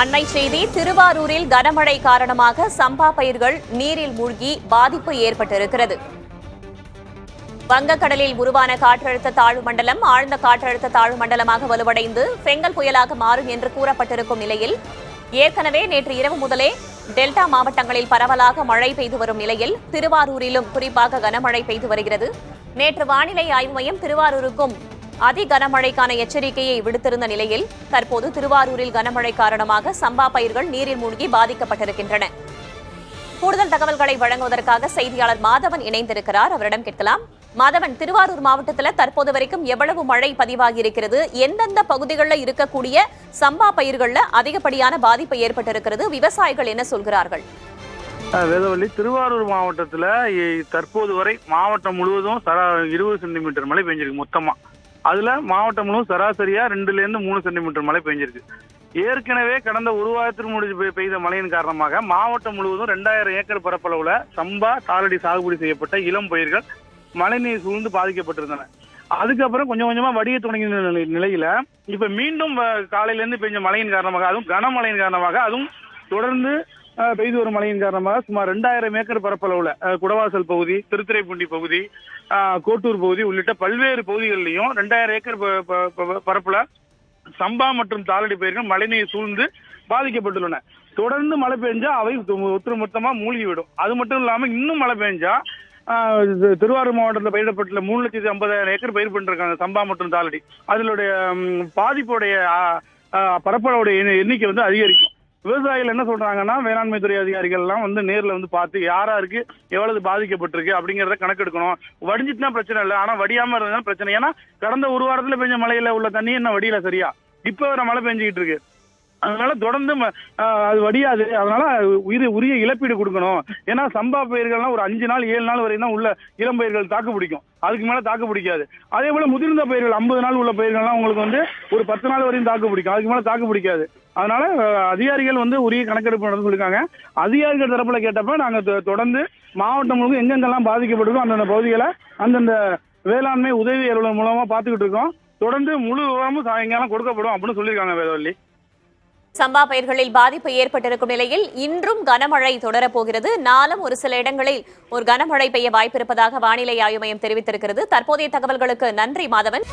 அண்மை செய்தி திருவாரூரில் கனமழை காரணமாக சம்பா பயிர்கள் நீரில் மூழ்கி பாதிப்பு ஏற்பட்டிருக்கிறது. வங்கக்கடலில் உருவான காற்றழுத்த தாழ்வு மண்டலம் ஆழ்ந்த காற்றழுத்த தாழ்வு மண்டலமாக வலுவடைந்து பெங்கல் புயலாக மாறும் என்று கூறப்பட்டிருக்கும் நிலையில் ஏற்கனவே நேற்று இரவு முதலே டெல்டா மாவட்டங்களில் பரவலாக மழை பெய்து வரும் நிலையில் திருவாரூரிலும் குறிப்பாக கனமழை பெய்து வருகிறது. நேற்று வானிலை ஆய்வு மையம் திருவாரூருக்கும் அதி கனமழைக்கான எச்சரிக்கையை விடுத்திருந்த நிலையில் தற்போது திருவாரூரில் கனமழை காரணமாக சம்பா பயிர்கள் நீரில் மூழ்கி பாதிக்கப்பட்டிருக்கின்றன. கூடுதல் தகவல்களை வழங்குவதற்காக செய்தியாளர் மாதவன் இணைந்திருக்கிறார். அவரிடம் கேட்கலாம். மாதவன், திருவாரூர் மாவட்டத்தில் தற்போது வரைக்கும் எவ்வளவு மழை பதிவாகி இருக்கிறது? எந்தெந்த பகுதிகளில் இருக்கக்கூடிய சம்பா பயிர்களில் அதிகப்படியான பாதிப்பு ஏற்பட்டிருக்கிறது? விவசாயிகள் என்ன சொல்கிறார்கள்? வேதவள்ளி, திருவாரூர் மாவட்டத்தில் தற்போது வரை மாவட்டம் முழுவதும் 20 சென்டிமீட்டர் மழை பெஞ்சிருக்கு மொத்தமா. அதுல மாவட்டம் முழுவதும் சராசரியா 2 to 3 சென்டிமீட்டர் மழை பெஞ்சிருக்கு. ஏற்கனவே கடந்த ஒரு வாரத்திற்கு முன்னாடி பெய்த மழையின் காரணமாக மாவட்டம் முழுவதும் 2000 ஏக்கர் பரப்பளவுல சம்பா தாளடி சாகுபடி செய்யப்பட்ட இளம் பயிர்கள் மழைநீர் சூழ்ந்து பாதிக்கப்பட்டிருந்தன. அதுக்கப்புறம் கொஞ்சம் கொஞ்சமா வடிய தொடங்கிய நிலையில இப்ப மீண்டும் காலையில இருந்து பெய்ஞ்ச மழையின் காரணமாக, அதுவும் கனமழையின் காரணமாக, அதுவும் தொடர்ந்து பெய்து வரும் மழையின் காரணமாக சுமார் 2000 ஏக்கர் பரப்பளவுல குடவாசல் பகுதி, திருத்துறைப்பூண்டி பகுதி, கோட்டூர் பகுதி உள்ளிட்ட பல்வேறு பகுதிகளிலையும் 2000 ஏக்கர் பரப்புல சம்பா மற்றும் தாளடி பயிர்கள் மழைநீர் சூழ்ந்து பாதிக்கப்பட்டுள்ளன. தொடர்ந்து மழை பெஞ்சா அவை ஒட்டுமொத்தமா மூழ்கிவிடும். அது மட்டும் இல்லாம இன்னும் மழை பெஞ்சா திருவாரூர் மாவட்டத்தில் பயிரிடப்பட்டுள்ள 3,50,000 ஏக்கர் பயிர் பண்ணிருக்காங்க சம்பா மற்றும் தாளடி. அதனுடைய பாதிப்புடைய பரப்பளவுடைய எண்ணிக்கை வந்து அதிகரிக்கும். விவசாயிகள் என்ன சொல்றாங்கன்னா, வேளாண்மை துறை அதிகாரிகள் எல்லாம் வந்து நேர்ல வந்து பார்த்து யாராருக்கு எவ்வளவு பாதிக்கப்பட்டிருக்கு அப்படிங்கறத கணக்கெடுக்கணும். வடிஞ்சிட்டுனா பிரச்சனை இல்லை, ஆனா வடியாம இருந்தாலும் பிரச்சனை. ஏன்னா கடந்த ஒரு வாரத்துல பெஞ்ச மழையில உள்ள தண்ணி என்ன வடியில சரியா, இப்ப வர மழை பெஞ்சுக்கிட்டு இருக்கு. அதனால தொடர்ந்து அது வடியாது. அதனால உரிய இழப்பீடு கொடுக்கணும். ஏன்னா சம்பா பயிர்கள்லாம் ஒரு 5 நாள் 7 நாள் வரையும் தான் உள்ள இளம் பயிர்கள் தாக்கு பிடிக்கும். அதுக்கு மேல தாக்கு பிடிக்காது. அதே போல முதிர்ந்த பயிர்கள் 50 நாள் உள்ள பயிர்கள்லாம் உங்களுக்கு வந்து ஒரு 10 நாள் வரையும் தாக்கு பிடிக்கும். அதுக்கு மேல தாக்கு பிடிக்காது. அதனால அதிகாரிகள் வந்து உரிய கணக்கெடுப்பு நடந்து சொல்லியிருக்காங்க. அதிகாரிகள் தரப்புல கேட்டப்ப நாங்க தொடர்ந்து மாவட்டம் முழுவதும் எங்கெங்கெல்லாம் பாதிக்கப்பட்டிருக்கோம் அந்தந்த பகுதிகளை அந்தந்த வேளாண்மை உதவி அலுவலர் மூலமா பாத்துக்கிட்டு இருக்கோம். தொடர்ந்து முழு விவரமும் சாயங்காலம் கொடுக்கப்படும் அப்படின்னு சொல்லியிருக்காங்க. வேதவள்ளி, சம்பா பயிர்களில் பாதிப்பு ஏற்பட்டிருக்கும் நிலையில் இன்றும் கனமழை தொடரப்போகிறது. நாளும் ஒரு சில இடங்களில் ஒரு கனமழை பெய்ய வாய்ப்பிருப்பதாக வானிலை ஆய்வு மையம் தெரிவித்திருக்கிறது. தற்போதைய தகவல்களுக்கு நன்றி மாதவன்.